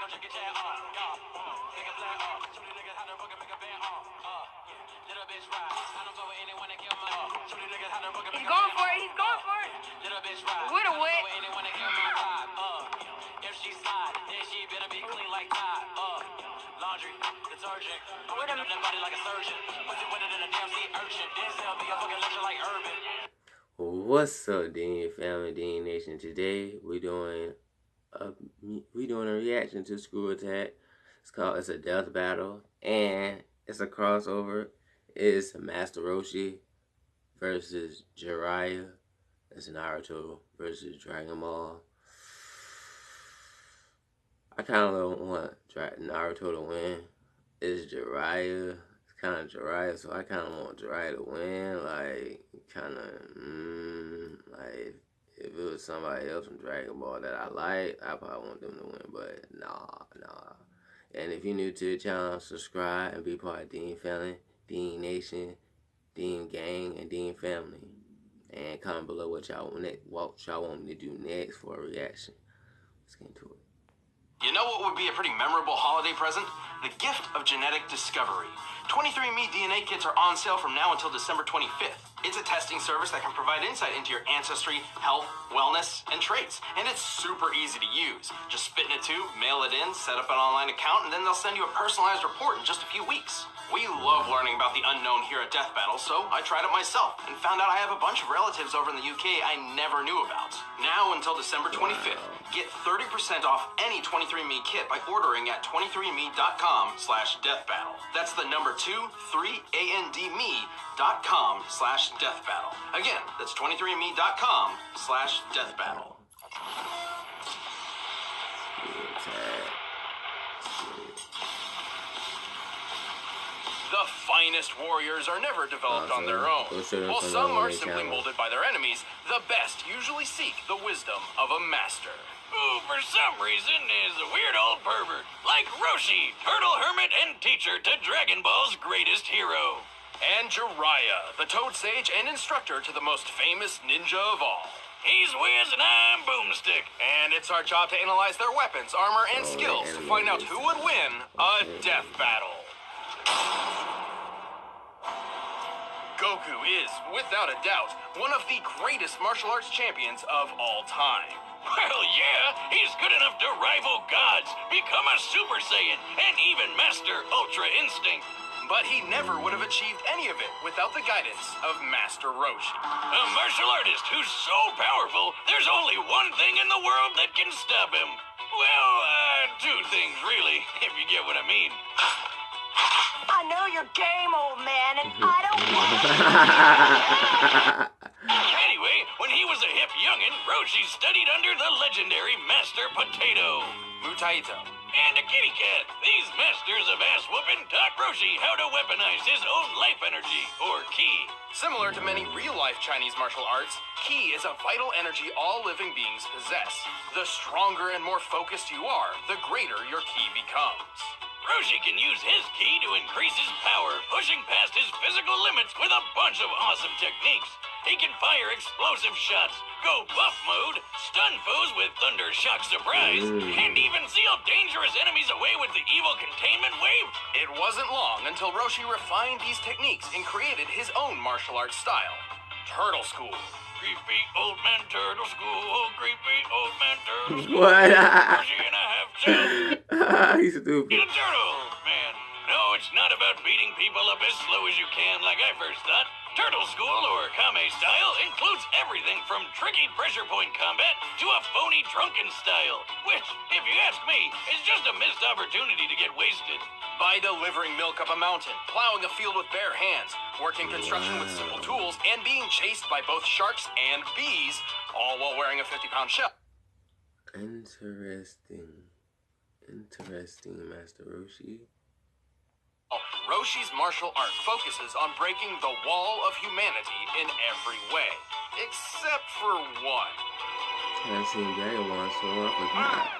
He's going for it. He's going for it. With a wet. If she slide, then she better be clean like Tide. Laundry, detergent. With him, that body like a surgeon. Puts it wetter than a damn sea urchin. Then sell me a fucking lecture like Urban. What's up, Dean family, Dean Nation? Today we doing a reaction to School Attack. It's a death battle, and it's a crossover. It's Master Roshi versus Jiraiya. It's Naruto versus Dragonball. I kind of want Naruto to win. It's Jiraiya. It's kind of Jiraiya, so I kind of want Jiraiya to win. Like, like, if it was somebody else from Dragon Ball that I like, I probably want them to win, but nah. And if you're new to the channel, subscribe and be part of Dean Family, Dean Nation, Dean Gang, and Dean Family. And comment below what y'all want me to do next for a reaction. Let's get into it. You know what would be a pretty memorable holiday present? The gift of genetic discovery. 23andMe DNA kits are on sale from now until December 25th. It's a testing service that can provide insight into your ancestry, health, wellness, and traits. And it's super easy to use. Just spit in a tube, mail it in, set up an online account, and then they'll send you a personalized report in just a few weeks. We love learning about the unknown here at Death Battle, so I tried it myself and found out I have a bunch of relatives over in the UK I never knew about. Now until December 25th, get 30% off any 23andMe kit by ordering at 23andme.com/deathbattle. That's the number 23andme.com/deathbattle. Again, that's 23andme.com/deathbattle. The finest warriors are never developed on their own. While some are simply molded by their enemies, the best usually seek the wisdom of a master. Who, for some reason, is a weird old pervert, like Roshi, turtle hermit and teacher to Dragon Ball's greatest hero. And Jiraiya, the toad sage and instructor to the most famous ninja of all. He's Wiz and I'm Boomstick, and it's our job to analyze their weapons, armor, and skills to find out who would win a death battle. Goku is, without a doubt, one of the greatest martial arts champions of all time. Well, yeah, he's good enough to rival gods, become a Super Saiyan, and even master Ultra Instinct. But he never would have achieved any of it without the guidance of Master Roshi. A martial artist who's so powerful, there's only one thing in the world that can stop him. Well, two things, really, if you get what I mean. I know your game, old man, and I don't want to. Anyway, when he was a hip youngin', Roshi studied under the legendary Master Potato, Mutaito, and a kitty cat. These masters of ass-whooping taught Roshi how to weaponize his own life energy, or ki. Similar to many real-life Chinese martial arts, ki is a vital energy all living beings possess. The stronger and more focused you are, the greater your ki becomes. Roshi can use his ki to increase his power, pushing past his physical limits with a bunch of awesome techniques. He can fire explosive shots, go buff mode, stun foes with Thunder Shock Surprise, and even seal dangerous enemies away with the evil containment wave. It wasn't long until Roshi refined these techniques and created his own martial arts style, Turtle School. Creepy old man turtle school, creepy old man turtle school. What? Roshi and I have to. He's stupid. He's a turtle, man. No, it's not about beating people up as slow as you can like I first thought. Turtle School, or Kame style, includes everything from tricky pressure point combat to a phony drunken style, which, if you ask me, is just a missed opportunity to get wasted. By delivering milk up a mountain, plowing a field with bare hands, working construction with simple tools, and being chased by both sharks and bees, all while wearing a 50-pound shell. Interesting, Master Roshi. Roshi's martial art focuses on breaking the wall of humanity in every way, except for one. I've seen Dragonball, so I forgot.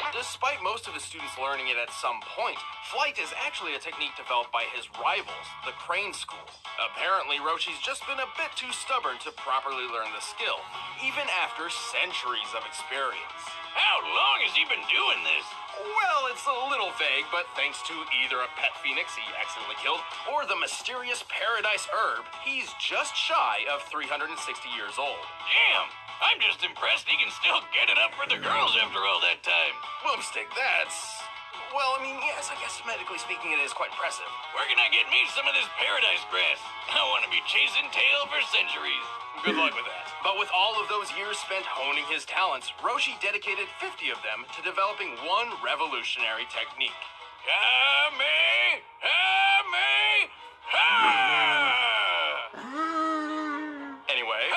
Despite most of his students learning it at some point, flight is actually a technique developed by his rivals, the Crane School. Apparently, Roshi's just been a bit too stubborn to properly learn the skill, even after centuries of experience. How long has he been doing this? Well, it's a little vague, but thanks to either a pet phoenix he accidentally killed, or the mysterious paradise herb, he's just shy of 360 years old. Damn, I'm just impressed he can still get it up for the girls after all that time. Boomstick, that's... Well, I mean, yes, I guess medically speaking it is quite impressive. Where can I get me some of this paradise grass? I want to be chasing tail for centuries. Good luck with that. But with all of those years spent honing his talents, Roshi dedicated 50 of them to developing one revolutionary technique. Kame! Kame! Ha! Anyway...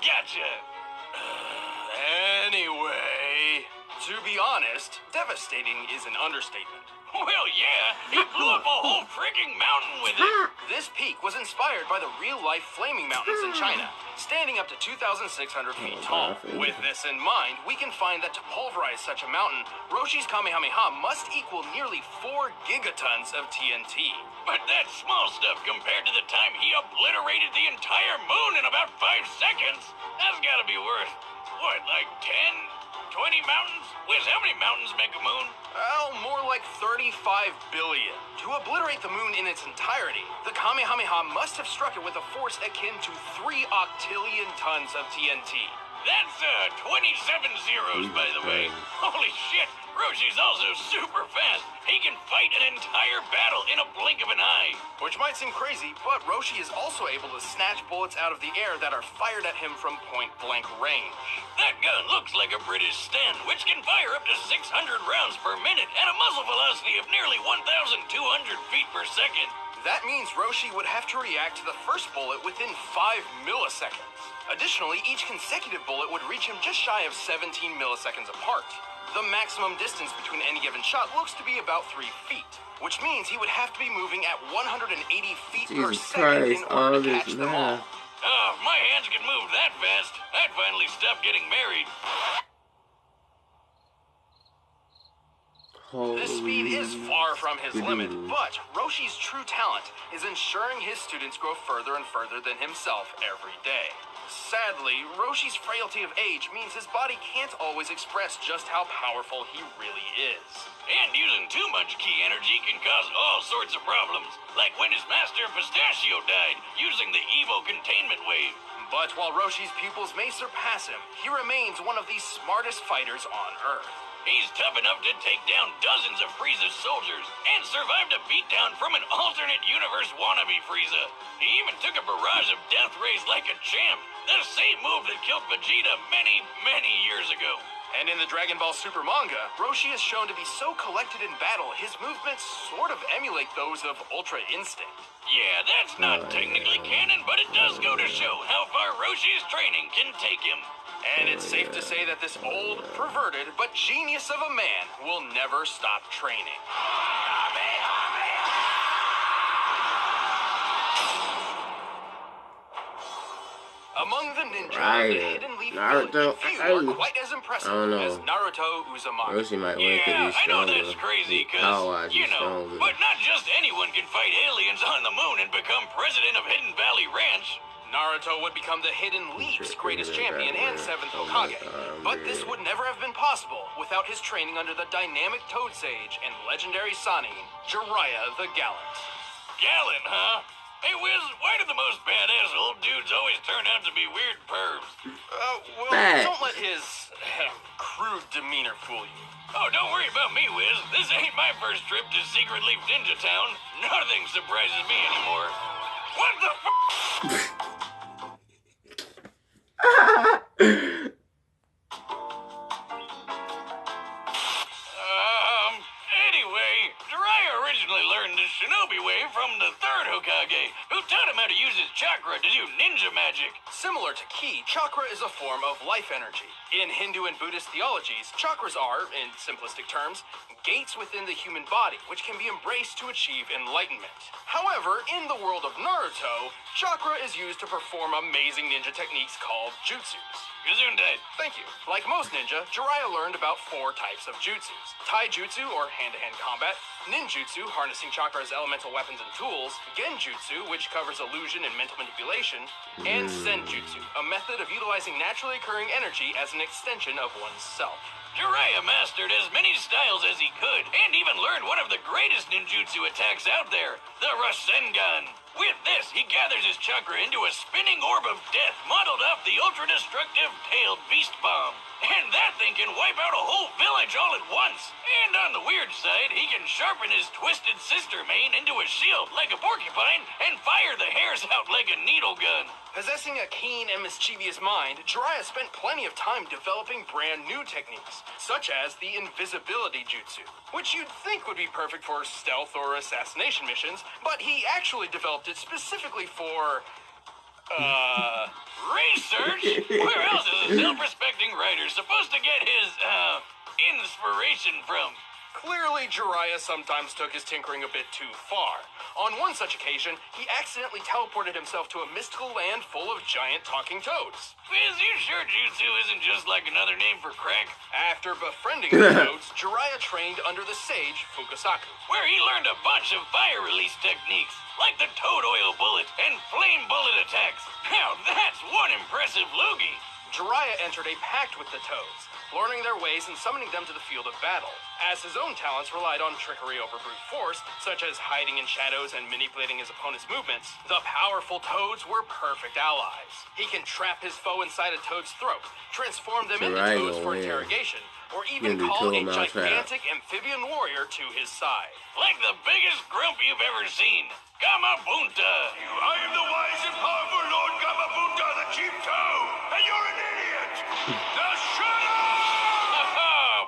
Gotcha! Anyway... To be honest, devastating is an understatement. Well, yeah, he blew up a whole freaking mountain with it. This peak was inspired by the real-life flaming mountains in China, standing up to 2,600 feet tall. With this in mind, we can find that to pulverize such a mountain, Roshi's Kamehameha must equal nearly 4 gigatons of TNT. But that's small stuff compared to the time he obliterated the entire moon in about 5 seconds. That's gotta be worth, what, like 10? 20 mountains? Wiz, how many mountains make a moon? Well, more like 35 billion. To obliterate the moon in its entirety, the Kamehameha must have struck it with a force akin to 3 octillion tons of TNT. That's 27 zeros, by the way. Holy shit, Roshi's also super fast. He can fight an entire battle in a blink of an eye. Which might seem crazy, but Roshi is also able to snatch bullets out of the air that are fired at him from point-blank range. That gun looks like a British Sten, which can fire up to 600 rounds per minute at a muzzle velocity of nearly 1,200 feet per second. That means Roshi would have to react to the first bullet within 5 milliseconds. Additionally, each consecutive bullet would reach him just shy of 17 milliseconds apart. The maximum distance between any given shot looks to be about 3 feet, which means he would have to be moving at 180 feet per second in order to catch them all. Oh, if my hands could move that fast, I'd finally stop getting married. This speed is far from his limit, but Roshi's true talent is ensuring his students grow further and further than himself every day. Sadly, Roshi's frailty of age means his body can't always express just how powerful he really is. And using too much ki energy can cause all sorts of problems, like when his master Pistachio died using the Evo containment wave. But while Roshi's pupils may surpass him, he remains one of the smartest fighters on Earth. He's tough enough to take down dozens of Frieza's soldiers and survived a beatdown from an alternate universe wannabe Frieza. He even took a barrage of death rays like a champ, the same move that killed Vegeta many, many years ago. And in the Dragon Ball Super manga, Roshi is shown to be so collected in battle, his movements sort of emulate those of Ultra Instinct. Yeah, that's not technically canon, but it does go to show how far Roshi's training can take him. And it's safe to say that this old, perverted, but genius of a man will never stop training. Among the ninjas, the Hidden Leaf Naruto, few are quite as impressive as Naruto Uzumaki. Roshi might win because he's I know stronger. that's crazy, because, you know, but not just anyone can fight aliens on the moon and become president of Hidden Valley Ranch. Naruto would become the Hidden Leaf's greatest champion and 7th Hokage. But this would never have been possible without his training under the dynamic Toad Sage and legendary Sannin, Jiraiya the Gallant. Gallant, huh? Hey, Wiz, why do the most badass old dudes always turn out to be weird pervs? Don't let his crude demeanor fool you. Oh, don't worry about me, Wiz. This ain't my first trip to Secret Leaf Ninja Town. Nothing surprises me anymore. What the f***? Anyway, Jiraiya originally learned the shinobi way from the 3rd third Hokage, who taught him how to use his chakra to do ninja magic. Similar to ki, chakra is a form of life energy. In Hindu and Buddhist theologies, chakras are, in simplistic terms, gates within the human body, which can be embraced to achieve enlightenment. However, in the world of Naruto, chakra is used to perform amazing ninja techniques called jutsus. Gesundheit. Thank you. Like most ninja, Jiraiya learned about 4 types of jutsus. Taijutsu, or hand-to-hand combat, ninjutsu, harnessing chakra as elemental weapons and tools, genjutsu, which covers illusion and mental manipulation, and senjutsu, a method of utilizing naturally occurring energy as an extension of one's self. Jiraiya mastered as many styles as he could, and even learned one of the greatest ninjutsu attacks out there, the Rasengan. With this, he gathers his chakra into a spinning orb of death modeled off the ultra-destructive tailed beast bomb. And that thing can wipe out a whole village all at once. And on the weird side, he can sharpen his twisted sister mane into a shield like a porcupine and fire the hairs out like a needle gun. Possessing a keen and mischievous mind, Jiraiya spent plenty of time developing brand new techniques, such as the invisibility jutsu, which you'd think would be perfect for stealth or assassination missions, but he actually developed it specifically for... research? Where else is a self-respecting writer supposed to get his, inspiration from? Clearly, Jiraiya sometimes took his tinkering a bit too far. On one such occasion, he accidentally teleported himself to a mystical land full of giant talking toads. Is you sure jutsu isn't just like another name for crack? After befriending the toads, Jiraiya trained under the sage Fukasaku, Where he learned a bunch of fire release techniques, like the toad oil bullet and flame bullet attacks. Now that's one impressive loogie. Jiraiya entered a pact with the toads, learning their ways and summoning them to the field of battle. As his own talents relied on trickery over brute force, such as hiding in shadows and manipulating his opponent's movements, the powerful toads were perfect allies. He can trap his foe inside a toad's throat, transform them into toads for interrogation, or even call a gigantic amphibian warrior to his side. Like the biggest grump you've ever seen. Gamabunta! I am the wise and powerful Lord Gamabunta, the chief toad, and you're an idiot! Now shut up!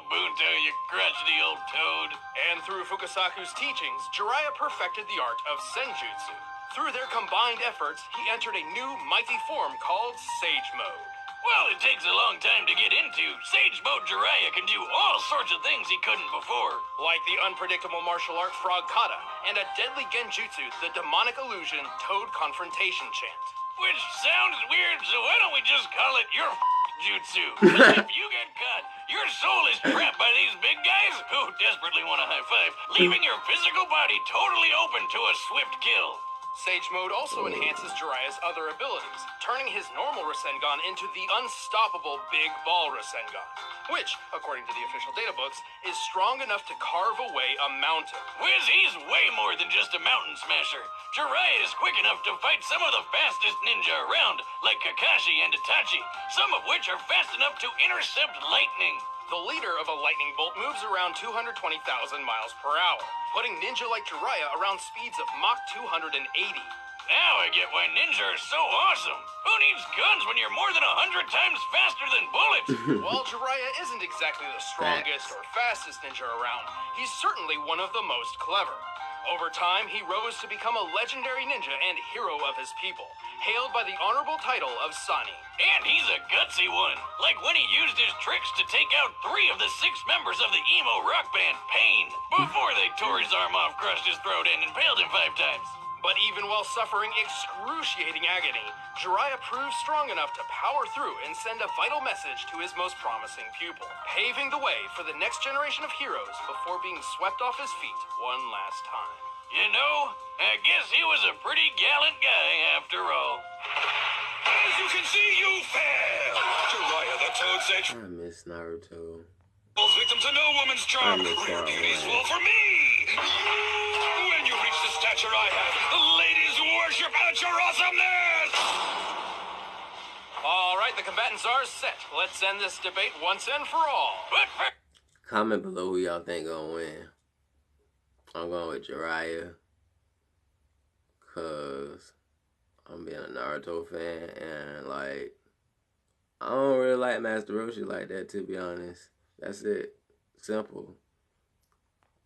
Bunta, you crotchety old toad. And through Fukasaku's teachings, Jiraiya perfected the art of senjutsu. Through their combined efforts, he entered a new mighty form called Sage Mode. Well, it takes a long time to get into. Sage Mode Jiraiya can do all sorts of things he couldn't before. Like the unpredictable martial art Frog Kata, and a deadly genjutsu, the demonic illusion Toad Confrontation Chant. Which sounds weird, so why don't we just call it your jutsu? 'Cause if you get caught, your soul is trapped by these big guys who desperately want a high five, leaving your physical body totally open to a swift kill. Sage Mode also enhances Jiraiya's other abilities, turning his normal Rasengan into the unstoppable Big Ball Rasengan, which, according to the official databooks, is strong enough to carve away a mountain. Whiz, he's way more than just a mountain smasher. Jiraiya is quick enough to fight some of the fastest ninja around, like Kakashi and Itachi, some of which are fast enough to intercept lightning. The leader of a lightning bolt moves around 220,000 miles per hour, putting ninja like Jiraiya around speeds of Mach 280. Now I get why ninja are so awesome. Who needs guns when you're more than 100 times faster than bullets? While Jiraiya isn't exactly the strongest or fastest ninja around, he's certainly one of the most clever. Over time, he rose to become a legendary ninja and hero of his people, hailed by the honorable title of Sani. And he's a gutsy one, like when he used his tricks to take out 3 of the 6 members of the emo rock band Pain, before they tore his arm off, crushed his throat, and impaled him 5 times. But even while suffering excruciating agony, Jiraiya proved strong enough to power through and send a vital message to his most promising pupil, paving the way for the next generation of heroes before being swept off his feet one last time. You know, I guess he was a pretty gallant guy after all. As you can see, you failed! Jiraiya the Toad Sage I miss Naruto. falls victim to no woman's charm. Real beauties fall for me! When you reach the stature I have, the ladies worship at your awesomeness! All right, the combatants are set. Let's end this debate once and for all. But for Comment below who y'all think gonna win. I'm going with Jiraiya, cause I'm being a Naruto fan, and like I don't really like Master Roshi like that, to be honest. That's it. Simple.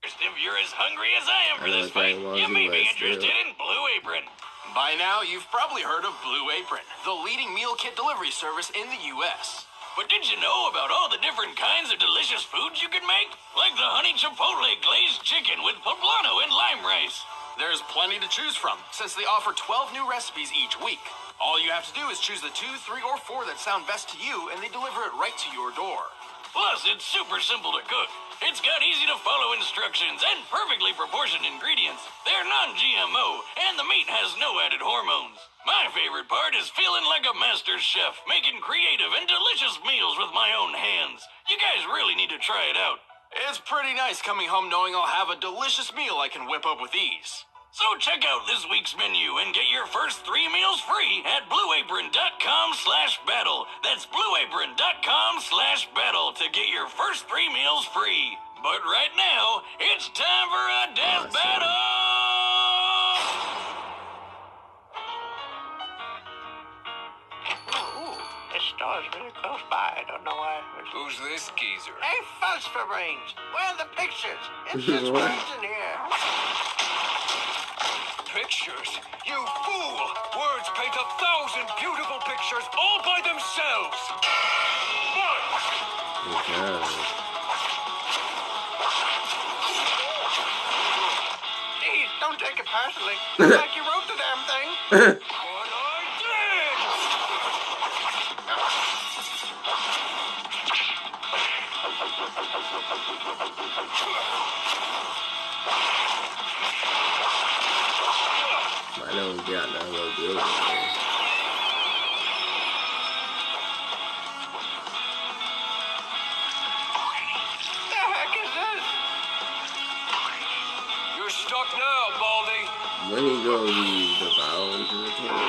if you're as hungry as I am for this fight, you may be interested in Blue Apron. By now, you've probably heard of Blue Apron, the leading meal kit delivery service in the U.S. But did you know about all the different kinds of delicious foods you can make? Like the honey chipotle glazed chicken with poblano and lime rice. There's plenty to choose from, since they offer 12 new recipes each week. All you have to do is choose the 2, 3, or 4 that sound best to you, and they deliver it right to your door. Plus, it's super simple to cook. It's got easy-to-follow instructions and perfectly proportioned ingredients. They're non-GMO, and the meat has no added hormones. My favorite part is feeling like a master chef, making creative and delicious meals with my own hands. You guys really need to try it out. It's pretty nice coming home knowing I'll have a delicious meal I can whip up with ease. So check out this week's menu and get your first 3 meals free at blueapron.com/battle. That's blueapron.com/battle to get your first 3 meals free. But right now, it's time for a death battle! Ooh, this store's really close by. I don't know why. Who's this geezer? Hey, Fuzz for brains. Where are the pictures? It's just words in here. Pictures? You fool! Words paint 1,000 beautiful pictures all by themselves! Please, don't take it personally. It's like you wrote the damn thing. But I did! I don't got no good. The heck is this? You're stuck now, Baldy. When he goes, he's devoured into the table.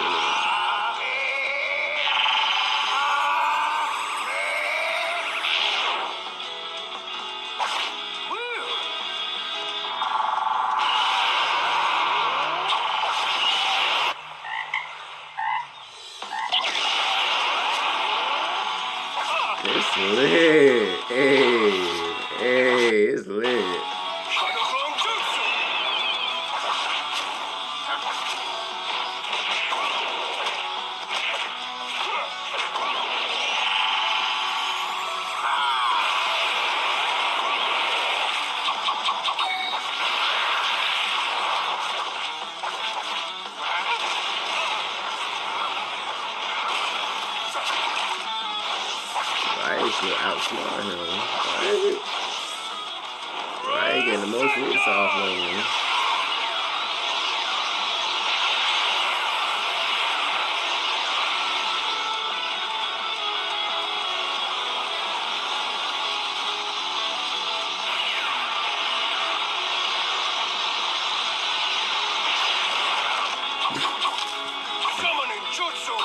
It's lit. Hey, it's lit. Right, should outsmart him. Right, getting the most hits off of him. Summoning Jutsu!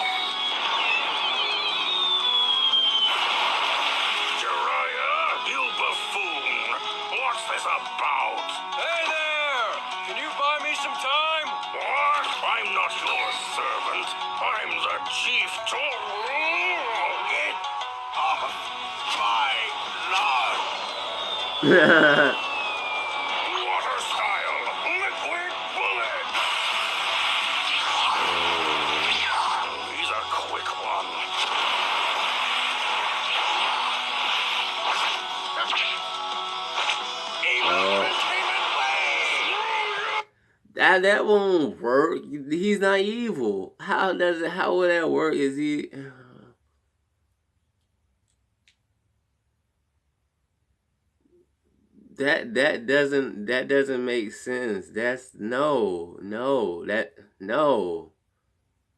Jiraiya, you buffoon! What's this about? Hey there! Can you buy me some time? What? I'm not your servant. I'm the chief Get off my lawn! Water style! Liquid bullet! He's a quick one. That won't work. He's not evil. How would that work? Is he? That doesn't make sense. That's no.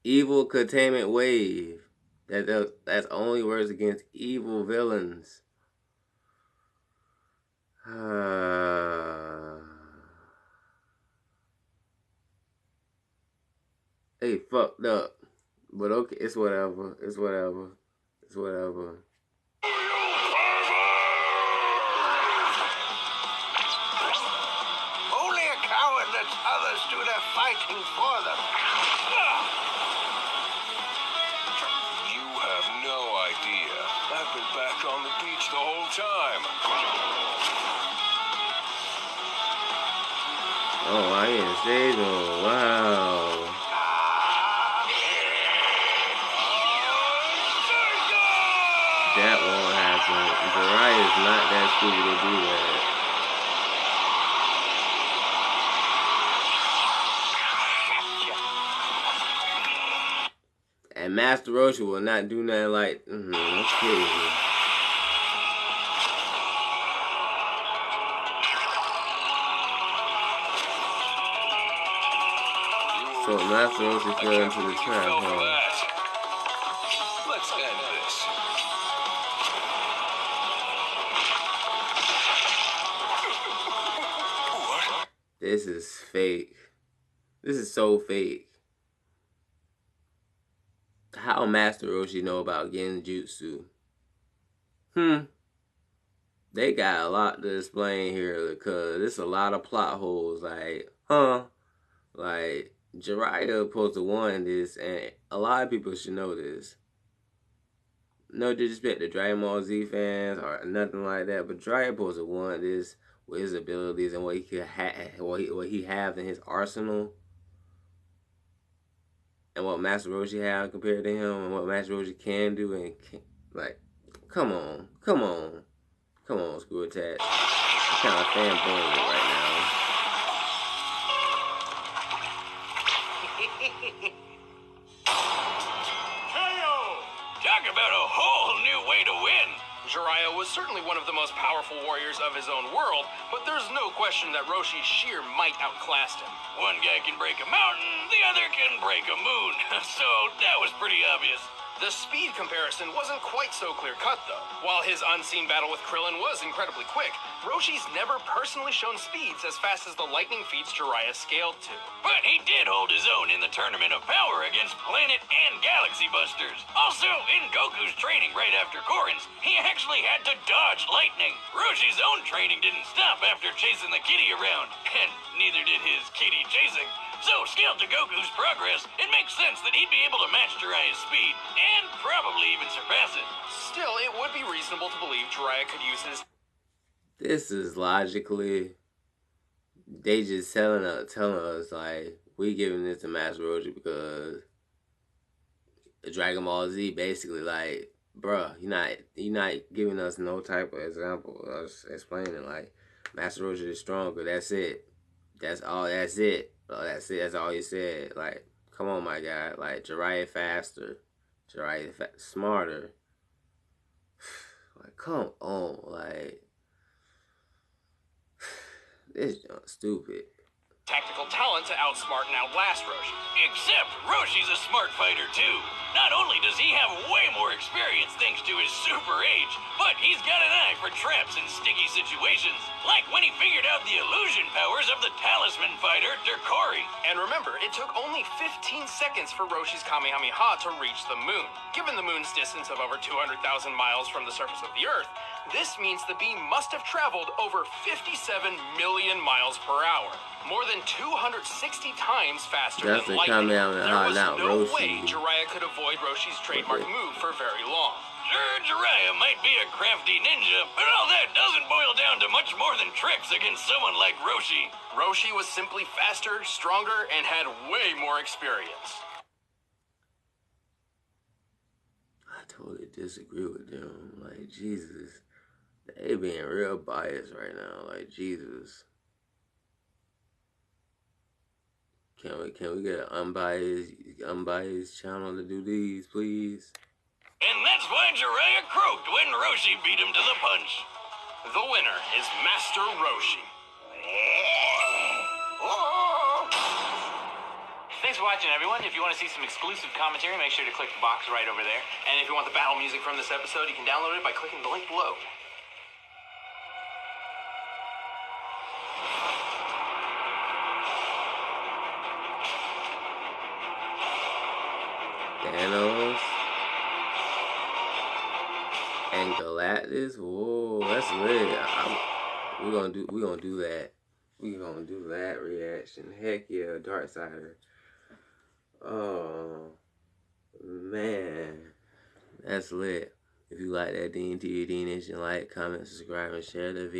Evil containment wave. That's only works against evil villains. Hey, fucked up. But okay, it's whatever. Only a coward lets others do their fighting for them. You have no idea. I've been back on the beach the whole time. Oh, I didn't say no. Wow. That won't happen. Jiraiya is not that stupid to do that. And Master Roshi will not do nothing like, that's crazy. So Master Roshi fell into the trap, huh? Let's end this. This is fake. This is so fake. How Master Roshi know about Genjutsu? They got a lot to explain here because there's a lot of plot holes. Like, like Jiraiya supposed to want this, and a lot of people should know this. No disrespect to Dragon Ball Z fans or nothing like that, but Jiraiya supposed to want this with his abilities and what he could what he has in his arsenal, and what Master Roshi have compared to him, and what Master Roshi can do and like, come on, School Attack. I'm kind of fanboying it right now. Talk about a whole new way to win. Jiraiya was certainly one of the most powerful warriors of his own world, but there's no question that Roshi's sheer might outclassed him. One guy can break a mountain, the other can break a moon. So that was pretty obvious. The speed comparison wasn't quite so clear-cut, though. While his unseen battle with Krillin was incredibly quick, Roshi's never personally shown speeds as fast as the lightning feats Jiraiya scaled to. But he did hold his own in the Tournament of Power against Planet and Galaxy Busters. Also, in Goku's training right after Korin's, he actually had to dodge lightning. Roshi's own training didn't stop after chasing the kitty around, and neither did his kitty chasing. So, scaled to Goku's progress, it makes sense that he'd be able to match Jiraiya's speed, and probably even surpass it. Still, it would be reasonable to believe Jiraiya could use his... This is logically, they just telling us like, we giving this to Master Roshi because Dragon Ball Z basically like, bruh, you're not giving us no type of example of explaining like, Master Roshi is stronger, that's it. That's all, that's it. Oh, that's it. That's all he said. Like, come on, my guy. Like, Jiraiya faster. Jiraiya smarter. Like, come on. Like, this junk stupid. Tactical talent to outsmart and outlast Roshi. Except Roshi's a smart fighter too. Not only does he have way more experience thanks to his super age, but he's got an eye for traps in sticky situations. Like when he figured out the illusion powers of the talisman fighter, Derkori. And remember, it took only 15 seconds for Roshi's Kamehameha to reach the moon. Given the moon's distance of over 200,000 miles from the surface of the Earth, this means the beam must have traveled over 57 million miles per hour. More than 260 times faster That's than lightning. There was no Roshi. way Jiraiya could avoid Roshi's trademark move for very long. Sure, Jiraiya might be a crafty ninja, but all that doesn't boil down to much more than tricks against someone like Roshi. Roshi was simply faster, stronger, and had way more experience. I totally disagree with them. Like, Jesus. They being real biased right now. Like, Jesus. Can we get an unbiased channel to do these, please? And that's why Jiraiya croaked when Roshi beat him to the punch. The winner is Master Roshi. Thanks for watching, everyone. If you want to see some exclusive commentary, make sure to click the box right over there. And if you want the battle music from this episode, you can download it by clicking the link below. Thanos and Galactus. Whoa, that's lit. We're gonna do that. We're gonna do that reaction. Heck yeah, Darksider. Oh man, that's lit. If you like that DNT, D Nation, like, comment, subscribe, and share the video.